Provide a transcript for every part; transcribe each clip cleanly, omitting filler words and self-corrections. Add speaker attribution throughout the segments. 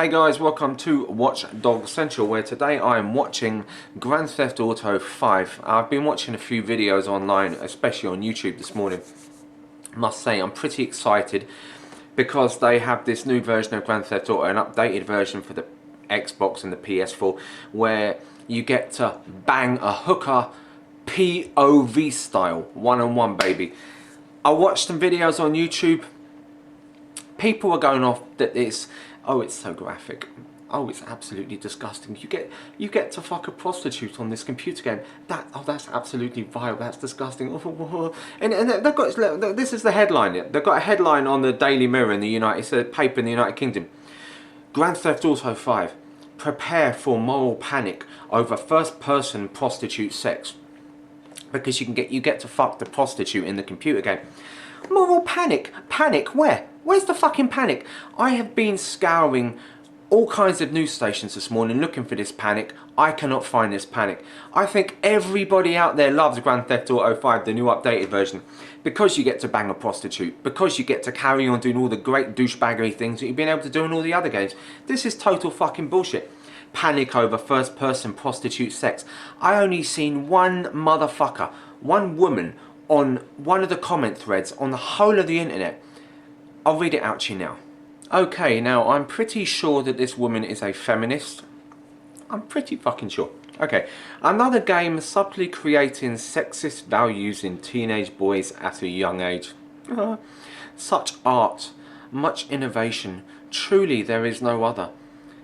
Speaker 1: Hey guys, welcome to Watchdogcentral, where today I am watching Grand Theft Auto 5. I've been watching a few videos online, especially on YouTube this morning. I must say I'm pretty excited because they have this new version of Grand Theft Auto, an updated version for the Xbox and the PS4, where you get to bang a hooker POV style, one-on-one, baby. I watched some videos on YouTube. People are going off that it's so graphic. Oh, it's absolutely disgusting. You get to fuck a prostitute on this computer game. That's absolutely vile. That's disgusting. And they've got, this is the headline. They've got a headline on the Daily Mirror in the it's a paper in the United Kingdom. Grand Theft Auto 5. Prepare for moral panic over first-person prostitute sex. Because you get to fuck the prostitute in the computer game. Moral panic? Panic where? Where's the fucking panic? I have been scouring all kinds of news stations this morning looking for this panic. I cannot find this panic. I think everybody out there loves Grand Theft Auto 5, the new updated version, because you get to bang a prostitute, because you get to carry on doing all the great douchebaggery things that you've been able to do in all the other games. This is total fucking bullshit. Panic over first person prostitute sex. I only seen one motherfucker, one woman, on one of the comment threads on the whole of the internet. I'll read it out to you now. Okay, now I'm pretty sure that this woman is a feminist. I'm pretty fucking sure. Okay, another game subtly creating sexist values in teenage boys at a young age. Such art, much innovation, truly there is no other.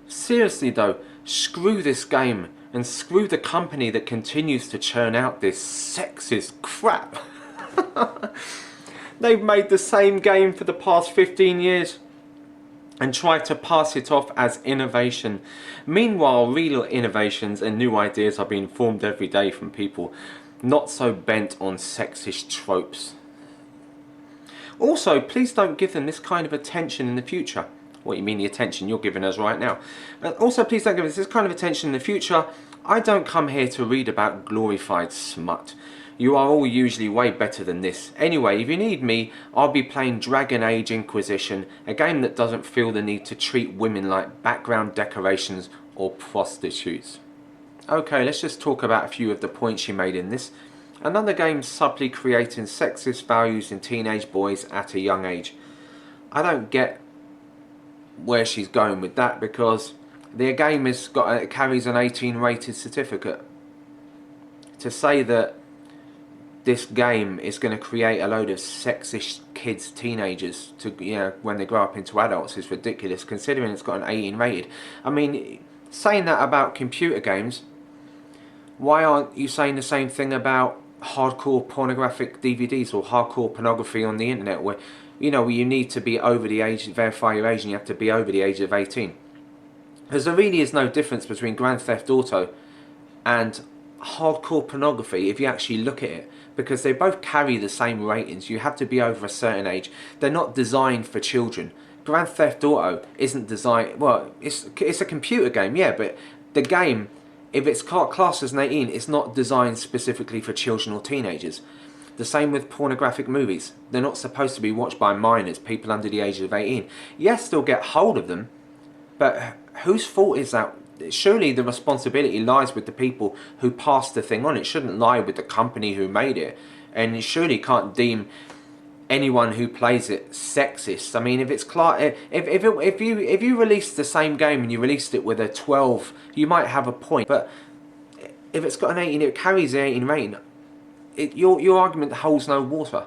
Speaker 1: Seriously though, screw this game and screw the company that continues to churn out this sexist crap. They've made the same game for the past 15 years and tried to pass it off as innovation. Meanwhile, real innovations and new ideas are being formed every day from people not so bent on sexist tropes. Also, please don't give them this kind of attention in the future. What you mean the attention you're giving us right now? Also, please don't give us this kind of attention in the future. I don't come here to read about glorified smut. You are all usually way better than this. Anyway, if you need me, I'll be playing Dragon Age Inquisition, a game that doesn't feel the need to treat women like background decorations or prostitutes. Okay, let's just talk about a few of the points she made in this. Another game subtly creating sexist values in teenage boys at a young age. I don't get where she's going with that, because the game carries an 18 rated certificate. To say that this game is going to create a load of sexist kids, teenagers, to when they grow up into adults is ridiculous, considering it's got an 18 rated. I mean, saying that about computer games, why aren't you saying the same thing about hardcore pornographic DVDs or hardcore pornography on the internet, where where you need to be over the age, verify your age, and you have to be over the age of 18. Because there really is no difference between Grand Theft Auto and hardcore pornography if you actually look at it, because they both carry the same ratings. You have to be over a certain age. They're not designed for children. Grand Theft Auto isn't designed, well, it's a computer game, yeah, but the game, if it's classed as an 18, it's not designed specifically for children or teenagers. The same with pornographic movies. They're not supposed to be watched by minors, people under the age of 18. Yes, they'll get hold of them, but whose fault is that? Surely the responsibility lies with the people who passed the thing on. It shouldn't lie with the company who made it. And you surely can't deem anyone who plays it sexist. I mean, if it's if you released the same game and you released it with a 12, you might have a point. But if it's got an 18, it carries the 18 rating. Your argument holds no water.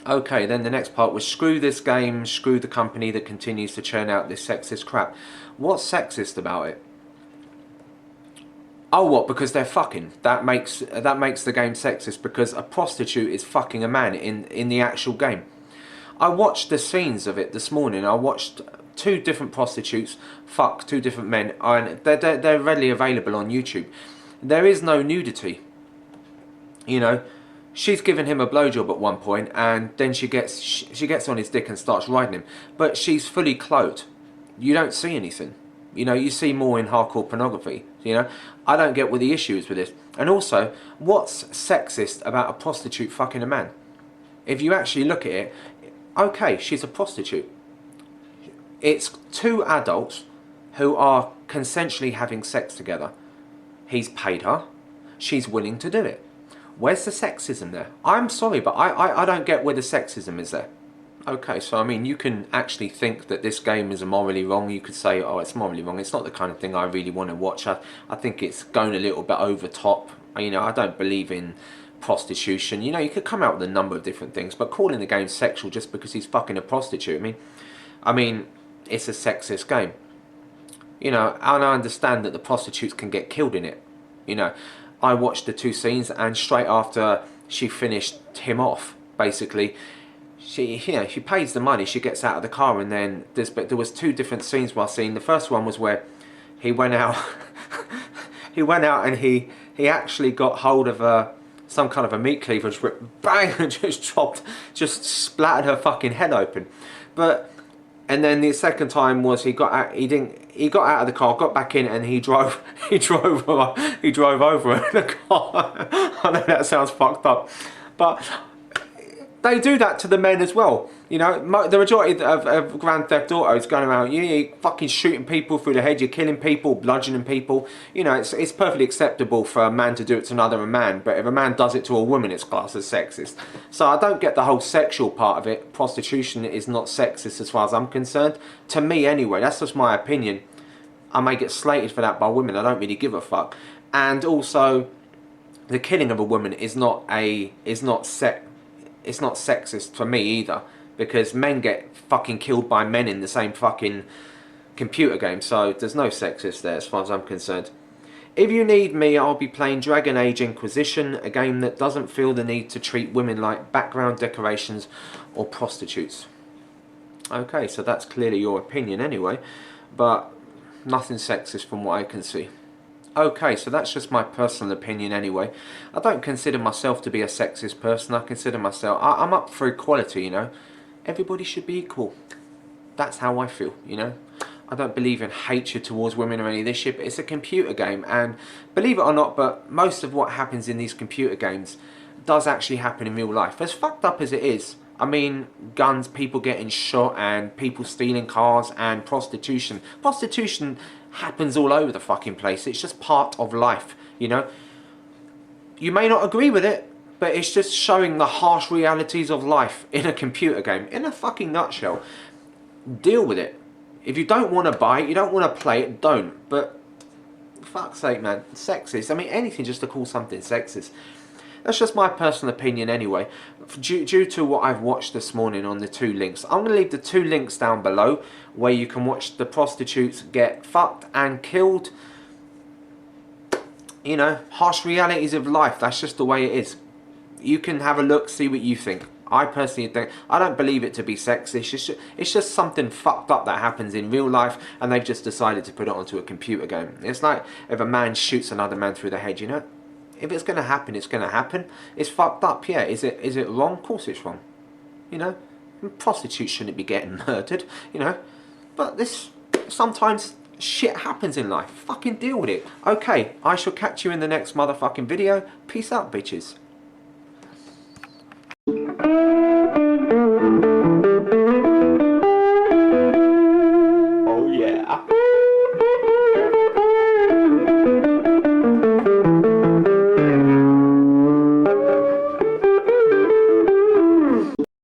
Speaker 1: Okay, then the next part was screw this game, screw the company that continues to churn out this sexist crap. What's sexist about it? Oh, what? Because they're fucking. That makes the game sexist, because a prostitute is fucking a man in the actual game. I watched the scenes of it this morning. I watched two different prostitutes fuck two different men, and they're readily available on YouTube. There is no nudity. She's giving him a blowjob at one point, and then she gets on his dick and starts riding him. But she's fully clothed. You don't see anything. You see more in hardcore pornography. I don't get what the issue is with this. And also, what's sexist about a prostitute fucking a man? If you actually look at it, okay, she's a prostitute. It's two adults who are consensually having sex together. He's paid her. She's willing to do it. Where's the sexism there? I'm sorry, but I don't get where the sexism is there. Okay, so I mean, you can actually think that this game is morally wrong. You could say, oh, it's morally wrong. It's not the kind of thing I really want to watch. I think it's going a little bit over top. You know, I don't believe in prostitution. You know, you could come out with a number of different things, but calling the game sexual just because he's fucking a prostitute, I mean, it's a sexist game. You know, and I understand that the prostitutes can get killed in it. You know, I watched the 2 scenes, and straight after she finished him off, basically, she pays the money, she gets out of the car, and then there was 2 different scenes while seeing. The first one was where he went out, and he actually got hold of some kind of a meat cleaver, just went bang, and just splattered her fucking head open. And then the second time was he got out of the car, got back in, and he drove over her in the car. I know that sounds fucked up, but they do that to the men as well. You know, the majority of Grand Theft Auto is going around, you're fucking shooting people through the head, you're killing people, bludgeoning people. You know, it's perfectly acceptable for a man to do it to another man, but if a man does it to a woman, it's classed as sexist. So I don't get the whole sexual part of it. Prostitution is not sexist as far as I'm concerned. To me anyway, that's just my opinion. I may get slated for that by women, I don't really give a fuck. And also, the killing of a woman is not sexist for me either, because men get fucking killed by men in the same fucking computer game, so there's no sexist there as far as I'm concerned. If you need me, I'll be playing Dragon Age Inquisition, a game that doesn't feel the need to treat women like background decorations or prostitutes. Okay, so that's clearly your opinion anyway, but nothing sexist from what I can see. Okay, so that's just my personal opinion anyway. I don't consider myself to be a sexist person. I consider myself, I'm up for equality, you know. Everybody should be equal. That's how I feel, you know. I don't believe in hatred towards women or any of this shit, but it's a computer game, and believe it or not, but most of what happens in these computer games does actually happen in real life. As fucked up as it is, I mean, guns, people getting shot, and people stealing cars, and prostitution. Prostitution happens all over the fucking place. It's just part of life, you know. You may not agree with it, but it's just showing the harsh realities of life in a computer game. In a fucking nutshell. Deal with it. If you don't want to buy it, you don't want to play it, don't. But, fuck's sake, man. Sexist. I mean, anything just to call something sexist. That's just my personal opinion anyway. Due to what I've watched this morning on the 2 links. I'm going to leave the 2 links down below where you can watch the prostitutes get fucked and killed. You know, harsh realities of life. That's just the way it is. You can have a look, see what you think. I personally think, I don't believe it to be sexist. It's just something fucked up that happens in real life, and they've just decided to put it onto a computer game. It's like if a man shoots another man through the head, you know. If it's going to happen, it's going to happen. It's fucked up, yeah. Is it wrong? Of course it's wrong. You know, prostitutes shouldn't be getting murdered, you know. But sometimes shit happens in life. Fucking deal with it. Okay, I shall catch you in the next motherfucking video. Peace out, bitches.